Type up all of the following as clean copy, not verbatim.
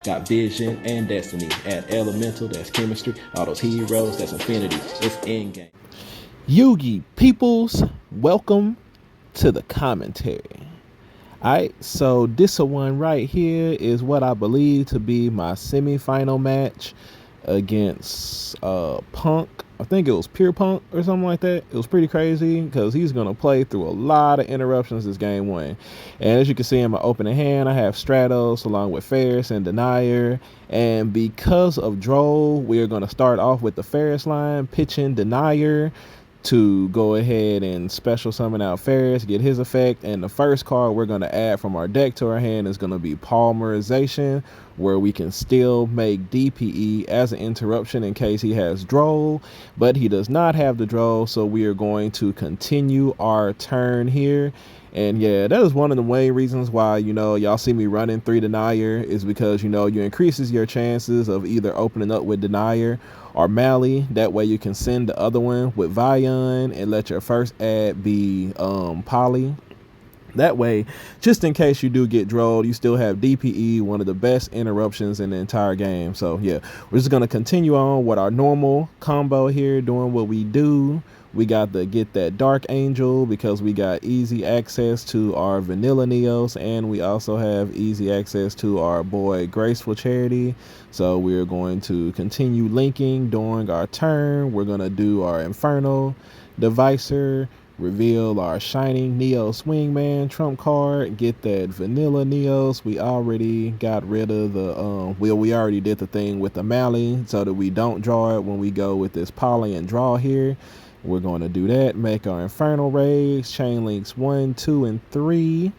Got vision and destiny. Add elemental, that's chemistry. All those heroes, that's infinity. It's endgame. Yugi peoples, welcome to the commentary. Alright, so this one right here is what I believe to be my semi-final match against Punk. I think it was Pure Punk or something like that. It was pretty crazy because he's going to play through a lot of interruptions this game one. And as you can see in my opening hand, I have Stratos along with Ferris and Denier. And because of Droll, we're going to start off with the Ferris line, pitching Denier to go ahead and special summon out Ferris, get his effect. And the first card we're going to add from our deck to our hand is going to be Polymerization, where we can still make DPE as an interruption in case he has Droll, but he does not have the Droll, so we are going to continue our turn here. And yeah, that is one of the main reasons why, y'all see me running 3 Denier is because, you increases your chances of either opening up with Denier or Mally. That way you can send the other one with Vion and let your first ad be Poly. That way, just in case you do get drolled, you still have DPE, one of the best interruptions in the entire game. So yeah, we're just going to continue on with our normal combo here, doing what we do. We got to get that Dark Angel because we got easy access to our Vanilla Neos, and we also have easy access to our boy Graceful Charity. So we're going to continue linking during our turn. We're going to do our Inferno Devicer, reveal our Shining Neo Swingman trump card, get that Vanilla Neos. We already got rid of the we already did the thing with the Mally so that we don't draw it when we go with this Poly and draw here. We're going to do that, make our Infernal Raids, Chain Links 1, 2, and 3.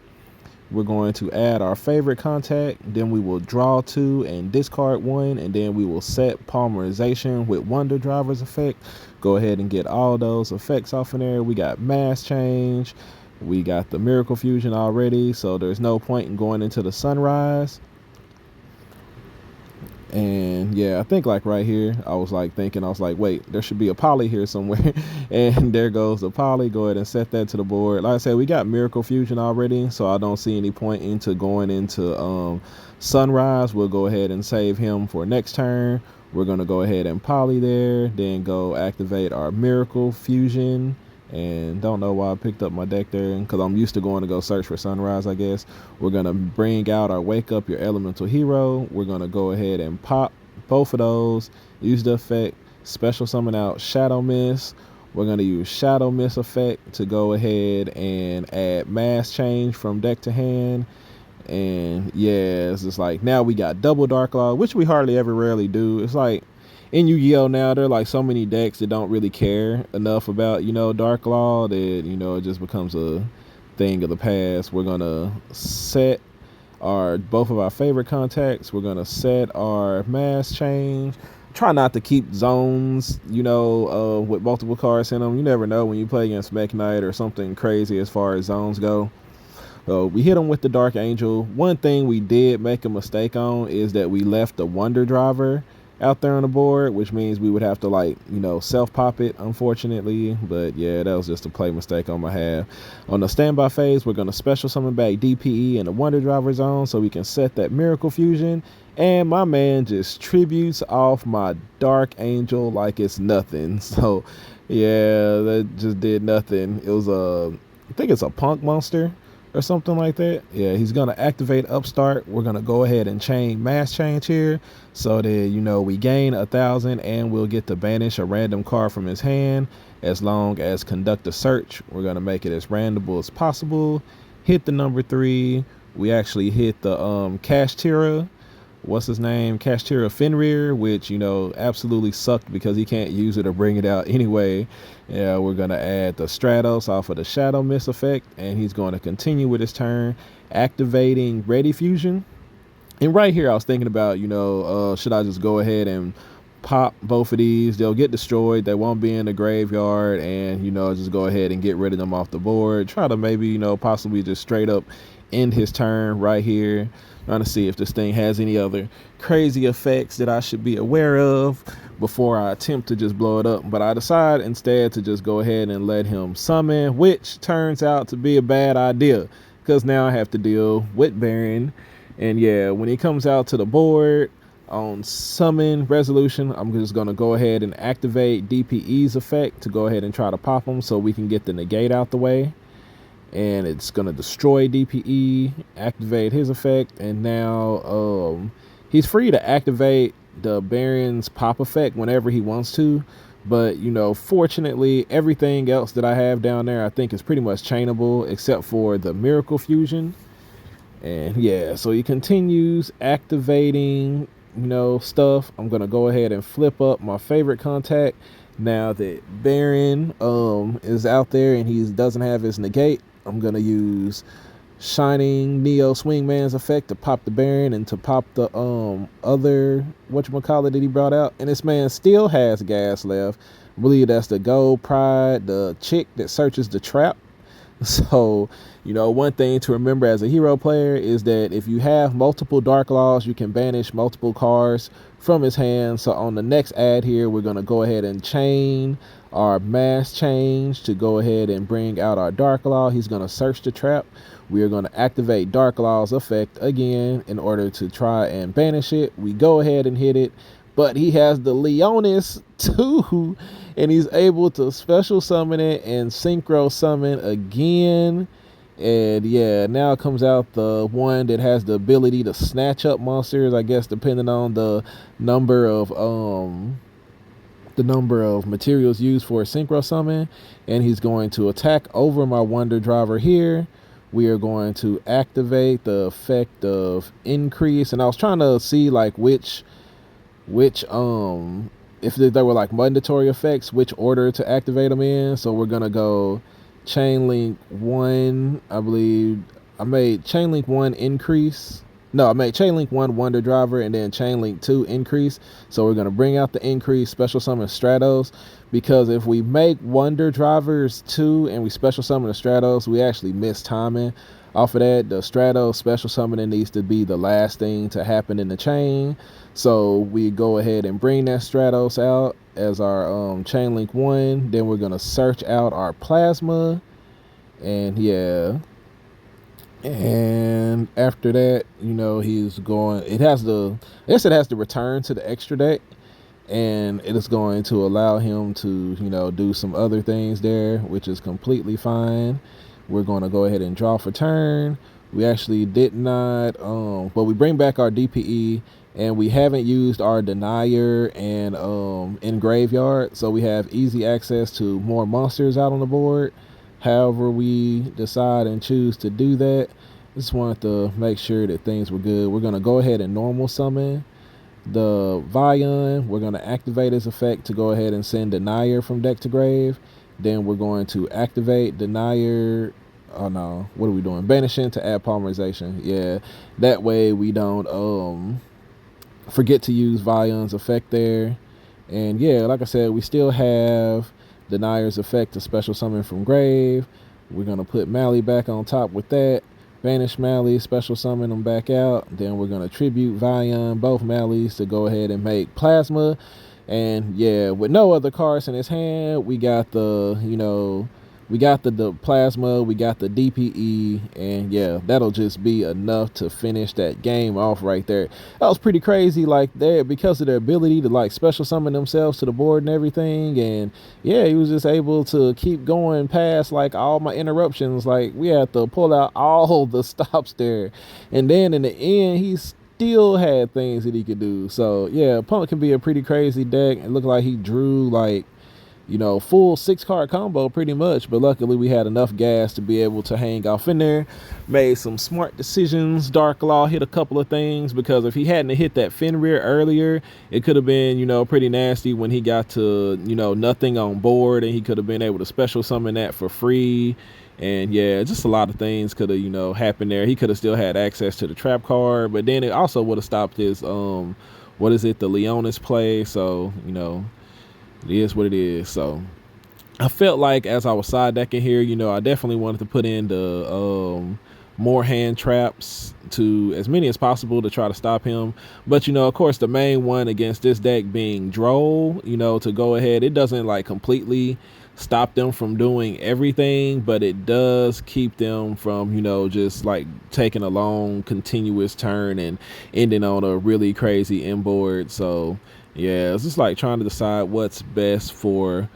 We're going to add our favorite contact, then we will draw 2 and discard 1, and then we will set Polymerization with Wonder Driver's effect. Go ahead and get all those effects off in there. We got Mass Change, we got the Miracle Fusion already, so there's no point in going into the Sunrise. And yeah, I think like right here, I was like, wait, there should be a Poly here somewhere. And there goes the Poly. Go ahead and set that to the board. Like I said, we got Miracle Fusion already, so I don't see any point into going into Sunrise. We'll go ahead and save him for next turn. We're going to go ahead and Poly there, then go activate our Miracle Fusion. And don't know why I picked up my deck there, because I'm used to going to go search for Sunrise, I guess. We're going to bring out our Wake Up Your Elemental Hero. We're going to go ahead and pop both of those, use the effect, special summon out Shadow Mist. We're going to use Shadow Mist effect to go ahead and add Mass Change from deck to hand. And yeah, it's just like now we got double Dark Law, which we hardly ever rarely do. It's like in Yu-Gi-Oh! Now, there are like so many decks that don't really care enough about, Dark Law that, it just becomes a thing of the past. We're going to set both of our favorite contacts. We're going to set our Mass Change. Try not to keep zones, with multiple cards in them. You never know when you play against Mech Knight or something crazy as far as zones go. So we hit him with the Dark Angel. One thing we did make a mistake on is that we left the Wonder Driver out there on the board, which means we would have to self-pop it, unfortunately. But yeah, that was just a play mistake on my half. On the standby phase, we're going to special summon back DPE in the Wonder Driver zone so we can set that Miracle Fusion. And my man just tributes off my Dark Angel like it's nothing. So yeah, that just did nothing. It was I think it's a Punk monster or something like that. Yeah, he's going to activate Upstart. We're going to go ahead and chain Mass Change here so that, we gain 1,000 and we'll get to banish a random card from his hand as long as conduct a search. We're going to make it as randomable as possible. Hit the number 3. We actually hit the Kashtira. What's his name? Kashtira Fenrir, which, absolutely sucked because he can't use it or bring it out anyway. Yeah, we're going to add the Stratos off of the Shadow Mist effect, and he's going to continue with his turn, activating Ready Fusion. And right here, I was thinking about, should I just go ahead and pop both of these? They'll get destroyed. They won't be in the graveyard, and, just go ahead and get rid of them off the board. Try to maybe, possibly just straight up end his turn right here. Trying to see if this thing has any other crazy effects that I should be aware of before I attempt to just blow it up. But I decide instead to just go ahead and let him summon, which turns out to be a bad idea because now I have to deal with Baron And yeah, when he comes out to the board on summon resolution, I'm just going to go ahead and activate DPE's effect to go ahead and try to pop him so we can get the negate out the way. And it's going to destroy DPE, activate his effect, and now he's free to activate the Baron's pop effect whenever he wants to. But, you know, fortunately, everything else that I have down there I think is pretty much chainable except for the Miracle Fusion. And yeah, so he continues activating, you know, stuff. I'm going to go ahead and flip up my favorite contact now that Baron is out there and he doesn't have his negate. I'm going to use Shining Neo Swingman's effect to pop the Baron and to pop the other whatchamacallit that he brought out. And this man still has gas left. I believe that's the Gold Pride, the chick that searches the trap. So, you know, one thing to remember as a hero player is that if you have multiple Dark Laws, you can banish multiple cards from his hand. So on the next ad here, we're going to go ahead and chain our mass change to go ahead and bring out our Dark Law. He's going to search the trap. We are going to activate Dark Law's effect again in order to try and banish it. We go ahead and hit it, but he has the Leonis too, and he's able to special summon it and synchro summon again. And yeah, now comes out the one that has the ability to snatch up monsters, I guess, depending on the number of materials used for a synchro summon. And he's going to attack over my Wonder Driver here. We are going to activate the effect of increase, and I was trying to see like which if there were like mandatory effects, which order to activate them in. So we're gonna go Chain Link 1. I believe I made Chain Link 1 increase. No, I made Chain Link 1 Wonder Driver and then Chain Link 2 increase. So we're gonna bring out the increase, special summon Stratos, because if we make Wonder Drivers 2 and we special summon the Stratos, we actually miss timing. Off of that, the Stratos special summoning needs to be the last thing to happen in the chain. So we go ahead and bring that Stratos out as our Chain Link 1. Then we're going to search out our Plasma. And yeah. And after that, you know, he's going, it has to return to the extra deck. And it is going to allow him to, you know, do some other things there, which is completely fine. We're going to go ahead and draw for turn. We actually did not, but we bring back our DPE, and we haven't used our Denier and in graveyard, so we have easy access to more monsters out on the board. However we decide and choose to do that, just wanted to make sure that things were good. We're going to go ahead and normal summon the Vion. We're going to activate his effect to go ahead and send Denier from deck to grave. Then we're going to activate Denier. Oh no, what are we doing? Banishing to add polymerization. Yeah, that way we don't forget to use Vion's effect there. And yeah, like I said, we still have Denier's effect to special summon from grave. We're gonna put Mally back on top with that. Banish Mally, special summon them back out. Then we're gonna tribute Vion, both Mallies, to go ahead and make Plasma. And yeah, with no other cards in his hand, we got the, you know, we got the Plasma, we got the DPE, and yeah, that'll just be enough to finish that game off right there. That was pretty crazy, like there, because of their ability to like special summon themselves to the board and everything. And yeah, he was just able to keep going past like all my interruptions. Like we had to pull out all the stops there, and then in the end, he's still had things that he could do. So yeah, Punk can be a pretty crazy deck. It looked like he drew like, you know, full 6-card combo pretty much, but luckily we had enough gas to be able to hang off in there. Made some smart decisions. Dark Law hit a couple of things, because if he hadn't hit that Fenrir earlier, it could have been, you know, pretty nasty when he got to, you know, nothing on board, and he could have been able to special summon that for free. And yeah, just a lot of things could have, you know, happened there. He could have still had access to the trap card, but then it also would have stopped his what is it, the Leonis play. So, you know, it is what it is. So I felt like as I was side decking here, you know, I definitely wanted to put in the more hand traps to as many as possible to try to stop him. But, you know, of course, the main one against this deck being Droll, you know, to go ahead, it doesn't like completely stop them from doing everything, but it does keep them from, you know, just like taking a long continuous turn and ending on a really crazy inboard. So yeah, it's just like trying to decide what's best for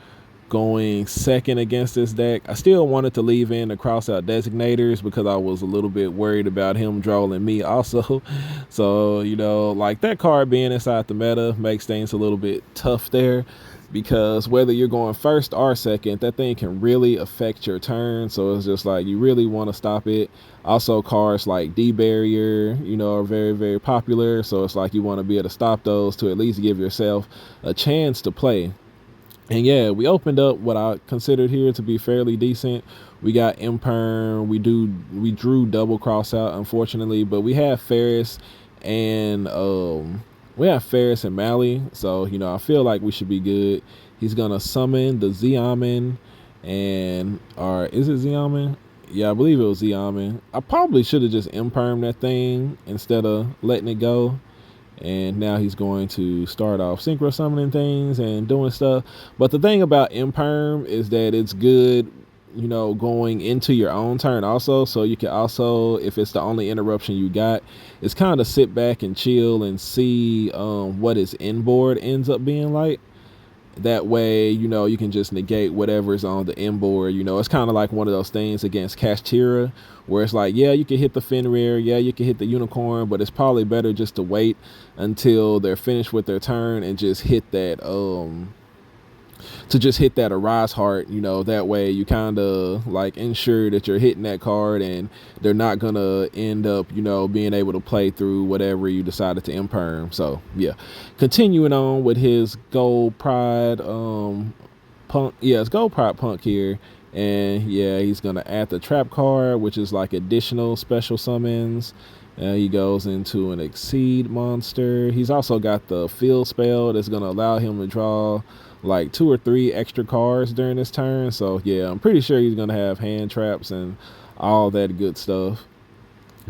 going second against this deck. I still wanted to leave in the cross out designators because I was a little bit worried about him drawing me also. So, you know, like that card being inside the meta makes things a little bit tough there, because whether you're going first or second, that thing can really affect your turn. So it's just like you really want to stop it. Also, cards like D-Barrier, you know, are very, very popular. So it's like you want to be able to stop those to at least give yourself a chance to play. And yeah, we opened up what I considered here to be fairly decent. We got Imperm. We drew double cross out, unfortunately, but we have Ferris and Mally. So, you know, I feel like we should be good. He's gonna summon the Xiamen, or is it Xiamen? Yeah, I believe it was Xiamen. I probably should have just Imperm that thing instead of letting it go. And now he's going to start off synchro summoning things and doing stuff. But the thing about Imperm is that it's good, you know, going into your own turn also. So you can also, if it's the only interruption you got, it's kind of sit back and chill and see what his inboard ends up being like. That way, you know, you can just negate whatever's on the inboard. You know, it's kind of like one of those things against Kashtira, where it's like, yeah, you can hit the Fenrir, yeah, you can hit the Unicorn, but it's probably better just to wait until they're finished with their turn and just hit that Arise Heart. You know, that way you kind of like ensure that you're hitting that card and they're not gonna end up, you know, being able to play through whatever you decided to Imperm. So yeah, continuing on with his Gold Pride Punk. Yeah, it's Gold Pride Punk here. And yeah, he's gonna add the Trap card, which is like additional special summons. He goes into an Exceed monster. He's also got the Field spell that's gonna allow him to draw like 2 or 3 extra cards during this turn. So yeah, I'm pretty sure he's gonna have hand traps and all that good stuff.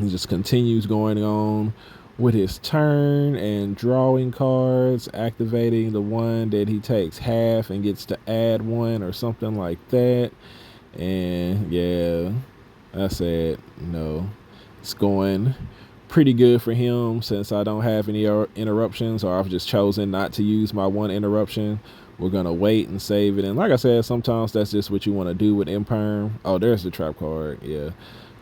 He just continues going on with his turn and drawing cards, activating the one that he takes half and gets to add 1 or something like that. And yeah, I said, you know, it's going pretty good for him since I don't have any interruptions, or I've just chosen not to use my 1 interruption. We're gonna wait and save it. And like I said, sometimes that's just what you want to do with Imperm. Oh, there's the Trap card. Yeah,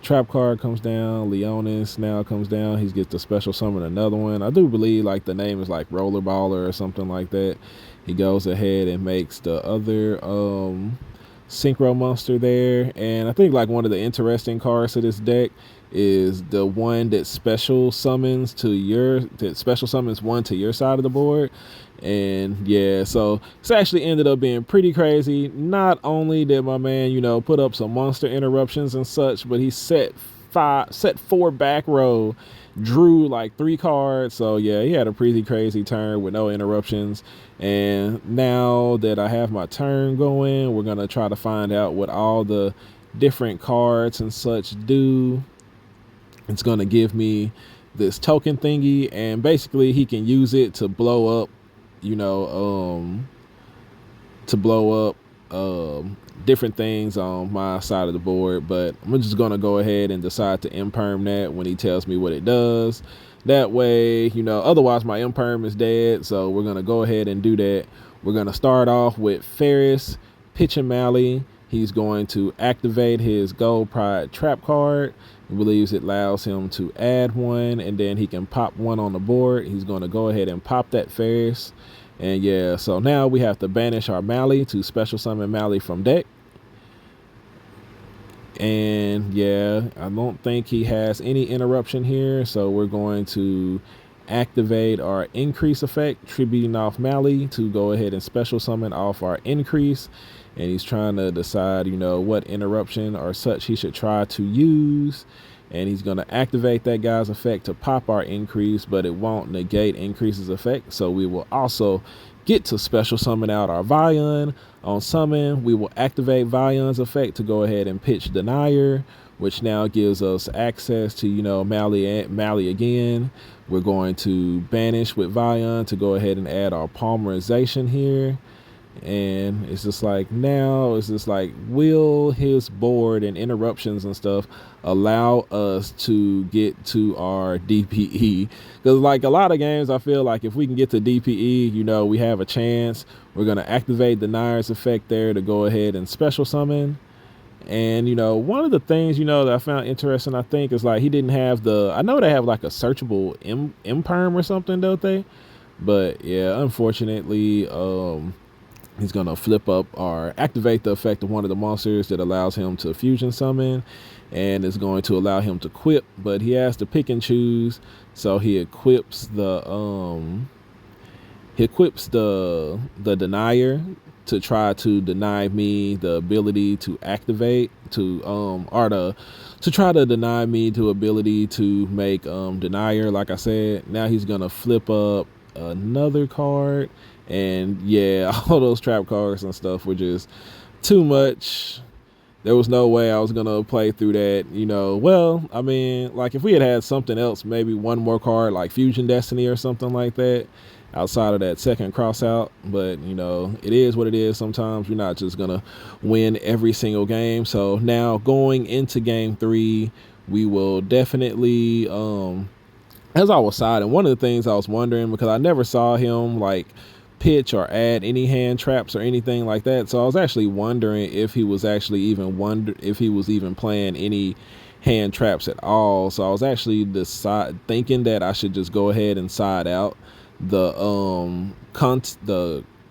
Trap card comes down. Leonis now comes down. He gets to special summon another one. I do believe like the name is like Rollerballer or something like that. He goes ahead and makes the other synchro monster there. And I think like one of the interesting cards to this deck is the one that special summons one to your side of the board. And yeah, so it's actually ended up being pretty crazy. Not only did my man, you know, put up some monster interruptions and such, but he set 4 back row, drew like 3 cards. So yeah, he had a pretty crazy turn with no interruptions. And now that I have my turn going, we're gonna try to find out what all the different cards and such do. It's gonna give me this token thingy, and basically he can use it to blow up, you know, different things on my side of the board. But I'm just gonna go ahead and decide to Imperm that when he tells me what it does. That way, you know, otherwise my Imperm is dead. So we're gonna go ahead and do that. We're gonna start off with Ferris, pitching Mally. He's going to activate his Gold Pride Trap card. He believes it allows him to add 1, and then he can pop 1 on the board. He's going to go ahead and pop that Ferris. And yeah, so now we have to banish our Mally to special summon Mally from deck. And yeah, I don't think he has any interruption here. So we're going to activate our increase effect, tributing off Mally to go ahead and special summon off our increase. And he's trying to decide, you know, what interruption or such he should try to use. And he's going to activate that guy's effect to pop our increase, but it won't negate increase's effect. So we will also get to special summon out our Vion. On summon, we will activate Vion's effect to go ahead and pitch Denier, which now gives us access to, you know, Mally again. We're going to banish with Vion to go ahead and add our Palmerization here. And it's just like, now it's just like, will his board and interruptions and stuff allow us to get to our DPE? Because like a lot of games, I feel like if we can get to DPE, you know, we have a chance. We're going to activate the Deniers effect there to go ahead and special summon. And, you know, one of the things, you know, that I found interesting, I think, is like he didn't have I know they have like a searchable imperm or something, don't they? But yeah, unfortunately, he's going to flip up or activate the effect of one of the monsters that allows him to fusion summon, and is going to allow him to equip, but he has to pick and choose. So he equips the denier to try to deny me the ability to activate to try to deny me the ability to make denier. Like I said, now he's gonna flip up another card, and yeah, all those trap cards and stuff were just too much. There was no way I was gonna play through that, you know. Well, I mean, like if we had something else, maybe one more card like Fusion Destiny or something like that outside of that second cross out, but you know, it is what it is. Sometimes you're not just gonna win every single game. So now going into game 3, we will definitely as I was siding, one of the things I was wondering, because I never saw him like pitch or add any hand traps or anything like that, so I was actually wondering if he was actually even playing any hand traps at all. So I was actually thinking that I should just go ahead and side out the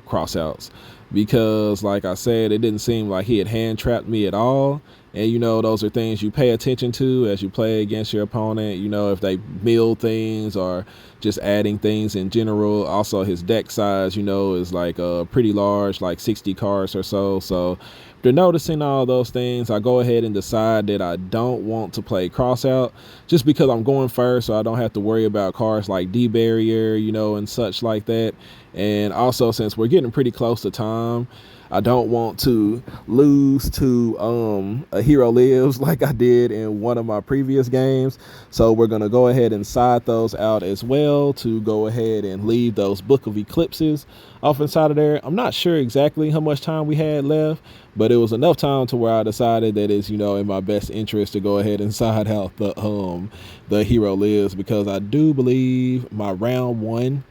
crossouts, because like I said, it didn't seem like he had hand trapped me at all. And you know, those are things you pay attention to as you play against your opponent, you know, if they mill things or just adding things in general. Also, his deck size, you know, is like pretty large, like 60 cards or so. So after noticing all those things, I go ahead and decide that I don't want to play crossout, just because I'm going first, so I don't have to worry about cards like D barrier, you know, and such like that. And also, since we're getting pretty close to time, I don't want to lose to a Hero Lives like I did in one of my previous games. So we're going to go ahead and side those out as well to go ahead and leave those Book of Eclipses off inside of there. I'm not sure exactly how much time we had left, but it was enough time to where I decided that it's, you know, in my best interest to go ahead and side out the Hero Lives, because I do believe my round 1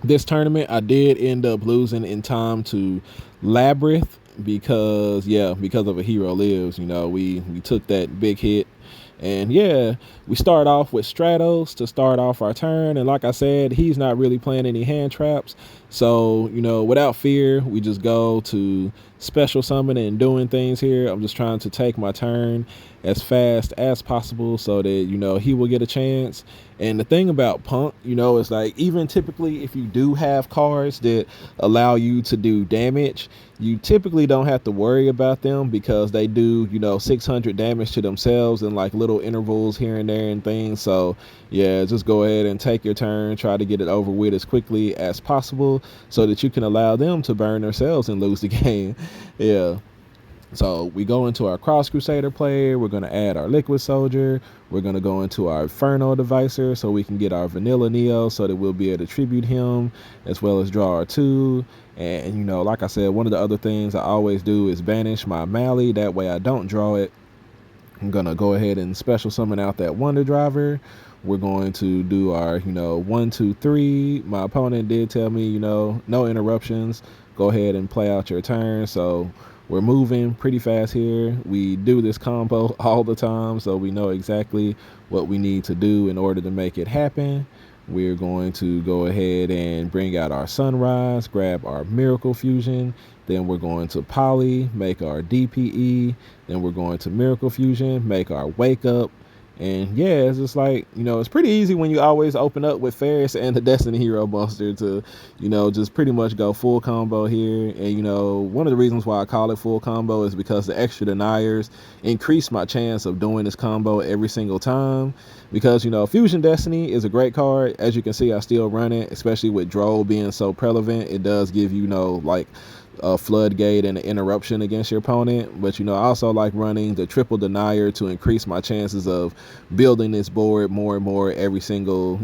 this tournament, I did end up losing in time to Labyrinth, because of a Hero Lives. You know, we took that big hit. And yeah, we start off with Stratos to start off our turn, and like I said, he's not really playing any hand traps, so you know, without fear, we just go to special summon and doing things here. I'm just trying to take my turn as fast as possible so that, you know, he will get a chance. And the thing about Punk, you know, is like, even typically if you do have cards that allow you to do damage, you typically don't have to worry about them, because they do, you know, 600 damage to themselves in like little intervals here and there and things. So yeah, just go ahead and take your turn, try to get it over with as quickly as possible so that you can allow them to burn themselves and lose the game. Yeah. So we go into our Cross Crusader player. We're going to add our Liquid Soldier. We're going to go into our Inferno Devicer so we can get our Vanilla Neo, so that we'll be able to tribute him as well as draw our 2. And, you know, like I said, one of the other things I always do is banish my Mally. That way I don't draw it. I'm going to go ahead and special summon out that Wonder Driver. We're going to do our, you know, 1, 2, 3. My opponent did tell me, you know, no interruptions. Go ahead and play out your turn. So we're moving pretty fast here. We do this combo all the time, so we know exactly what we need to do in order to make it happen. We're going to go ahead and bring out our Sunrise, grab our Miracle Fusion. Then we're going to Poly, make our DPE. Then we're going to Miracle Fusion, make our Wake Up. And yeah, it's just like, you know, it's pretty easy when you always open up with Ferris and the Destiny Hero Monster to, you know, just pretty much go full combo here. And, you know, one of the reasons why I call it full combo is because the extra deniers increase my chance of doing this combo every single time. Because, you know, Fusion Destiny is a great card. As you can see, I still run it, especially with Droll being so prevalent. It does give, you know, like a floodgate and an interruption against your opponent. But I also like running the triple denier to increase my chances of building this board more and more every single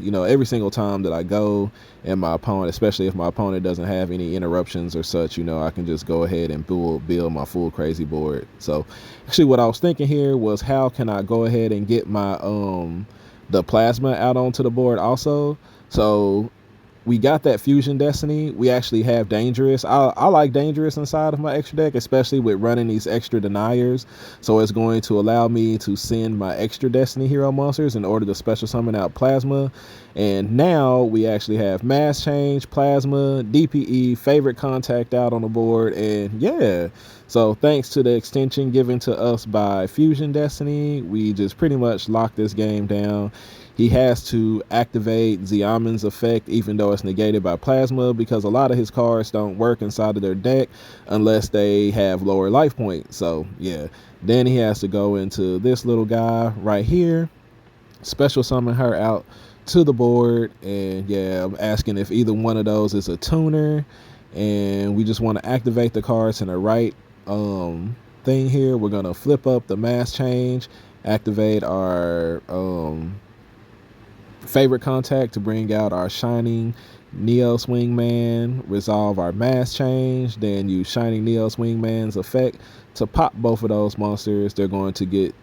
time that I go. And my opponent, especially if my opponent doesn't have any interruptions or such, I can just go ahead and build my full crazy board. So actually what I was thinking here was, how can I go ahead and get my the plasma out onto the board also? So we got that Fusion Destiny. We actually have Dangerous. I like Dangerous inside of my extra deck, especially with running these extra deniers. So it's going to allow me to send my extra Destiny hero monsters in order to special summon out Plasma. And now we actually have Mass Change, Plasma, DPE, Favorite Contact out on the board. And yeah, so thanks to the extension given to us by Fusion Destiny, we just pretty much locked this game down. He has to activate Xiamen's effect, even though it's negated by Plasma, because a lot of his cards don't work inside of their deck unless they have lower life points. So yeah, then he has to go into this little guy right here, special summon her out to the board. And yeah, I'm asking if either one of those is a tuner, and we just want to activate the cards in the right thing here. We're gonna flip up the Mass Change, activate our Favorite Contact to bring out our Shining Neo Swingman, resolve our Mass Change, then use Shining Neo Swingman's effect to pop both of those monsters. They're going to get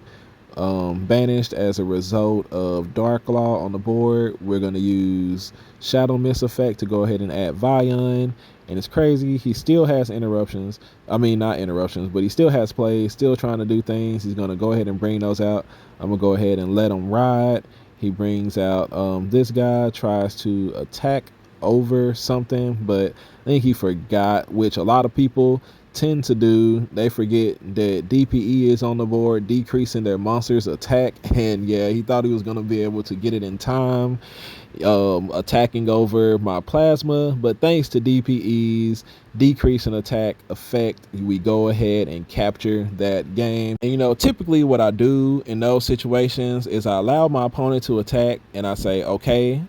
banished as a result of Dark Law on the board. We're going to use Shadow Mist effect to go ahead and add Vion. And it's crazy, he still has interruptions. I mean, not interruptions, but he still has plays, still trying to do things. He's going to go ahead and bring those out. I'm going to go ahead and let him ride. He brings out this guy, tries to attack over something, but I think he forgot, which a lot of people tend to do. They forget that DPE is on the board, decreasing their monster's attack. And yeah, he thought he was going to be able to get it in time, attacking over my Plasma, but thanks to DPE's decrease in attack effect, we go ahead and capture that game. And typically what I do in those situations is I allow my opponent to attack, and I say okay,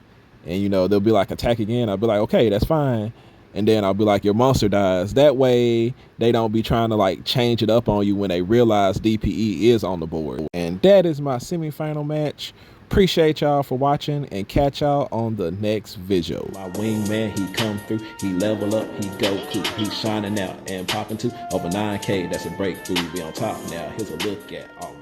and they'll be like, attack again. I'll be like, okay, that's fine. And then I'll be like, your monster dies. That way they don't be trying to like change it up on you when they realize DPE is on the board. And that is my semifinal match. Appreciate y'all for watching, and catch y'all on the next visual. My wingman, he come through, he level up, he Goku, he shining out and popping to over 9K. That's a breakthrough. We on top now. Here's a look at all